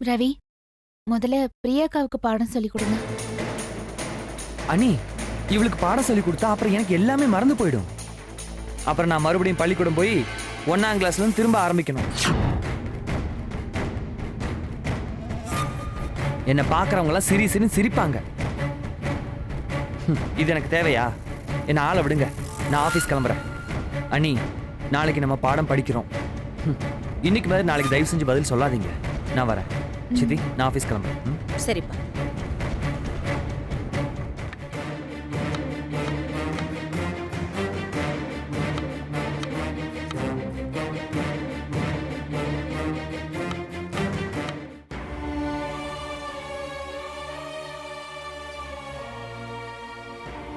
ரவி, முதல்ல பிரியாக்காவுக்கு பாடம் சொல்லி கொடுங்க. அனி, இவளுக்கு பாடம் சொல்லி கொடுத்தா அப்புறம் எனக்கு எல்லாமே மறந்து போயிடும். அப்புறம் நான் மறுபடியும் பள்ளிக்கூடம் போய் 1ஆம் கிளாஸ்ல இருந்து திரும்ப ஆரம்பிக்கணும். என்ன பாக்குறவங்க எல்லாம் சிரின்னு சிரிப்பாங்க. இது எனக்கு தேவையா? என்ன ஆளை விடுங்க, நான் ஆபீஸ் கிளம்புறேன். அனி, நாளைக்கு நம்ம பாடம் படிக்கிறோம். இன்னைக்கு மாதிரி நாளைக்கு தயவு செஞ்சு பதில் சொல்லாதீங்க. நான் வரேன். சித்தி, நான் ஆபீஸ் கிளம்புறேன். சரிப்பா.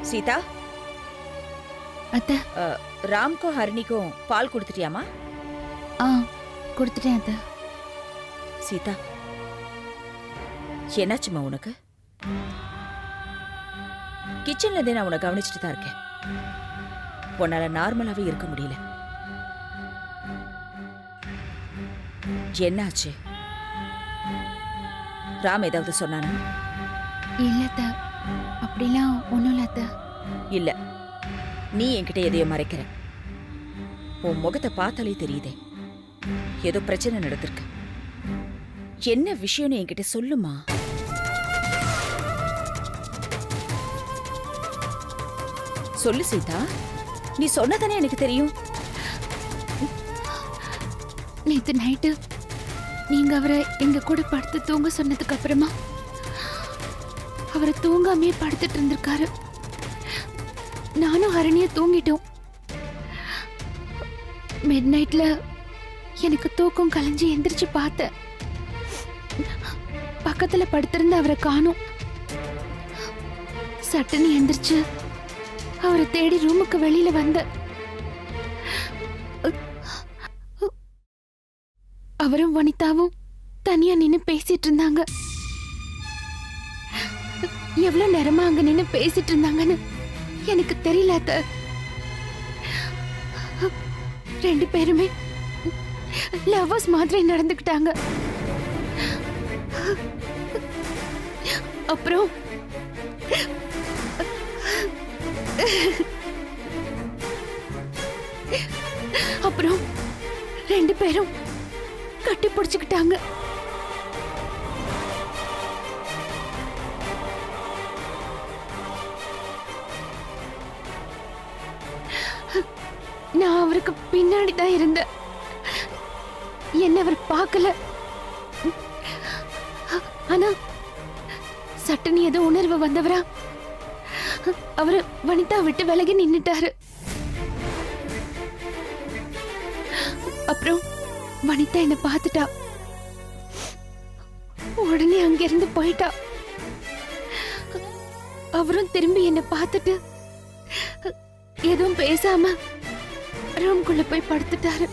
சீதா, அத்தை. ராம்க்கும் ஹரிணிக்கும் பால் கொடுத்துட்டியாமா? கொடுத்துட்டேன் அத்தை. சீதா, என்னாச்சுமா உனக்கு? கிச்சன்ல இருந்தே நான் உன்னை கவனிச்சுட்டு தான் இருக்கேன். உன்னால நார்மலாவே இருக்க முடியல. என்னாச்சு? ராம் ஏதாவது சொன்னானா? இல்ல அத்தை, அப்படிலாம் ஒண்ணும் இல்ல அத்தை. இல்ல, நீ என்கிட்ட எதையோ மறைக்கிற. உன் முகத்தை பார்த்தாலே தெரியுதே, ஏதோ பிரச்சனை நடந்திருக்கு. என்ன விஷயம்னு என்கிட்ட சொல்லுமா. சொல்லு சீதா, நீ சொன்னதானே எனக்கு தெரியும். நேத்து நைட்டு நீங்க அவரை எங்க கூட படுத்து தூங்க சொன்னதுக்கு அப்புறமா அவரை தூங்காமே படுத்துட்டு இருந்திருக்காரு. நானும் ஹரணிய தூங்கிட்டோம். மிட் நைட்ல எனக்கு தூக்கம் கலைஞ்சு எந்திரிச்சு பார்த்தேன். பக்கத்துல படுத்திருந்த அவரை காணோம். சட்டுன்னு எந்திரிச்சு அவரை தேடி ரூமுக்கு வெளியில வந்த அவரும் வனிதாவும் தனியா நின்னு பேசிட்டு இருந்தாங்க. எவ்வளவு நேரமா அங்க நின்னு பேசிட்டு இருந்தாங்கன்னு எனக்கு தெரியல அத்த. ரெண்டு பேருமே லவ்வர்ஸ் மாதிரி நடந்துக்கிட்டாங்க. அப்புறம் அப்புறம் ரெண்டு பேரும் கட்டி பிடிச்சுக்கிட்டாங்க. நான் அவருக்கு பின்னாடி தான் இருந்தேன். என்ன அவர் பார்க்கல. ஆனா சட்டுன்னு ஏதோ உணர்வு வந்தவரா அவரு வனிதா விட்டு விலகி நின்னுட்டாரு. அப்புறம் வனிதா என்ன பார்த்துட்டா. உடனே அங்கிருந்து போயிட்டா. அவரும் திரும்பி என்ன பார்த்துட்டு எதுவும் பேசாம ரூம்குள்ள போய் படுத்துட்டாரு.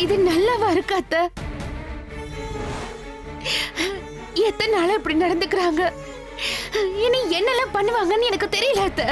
இது நல்லாவா இருக்கு அத்தை? எத்தனை நாளா இப்படி நடந்துக்கிறாங்க. இனி என்னெல்லாம் பண்ணுவாங்கன்னு எனக்கு தெரியல அத்தை.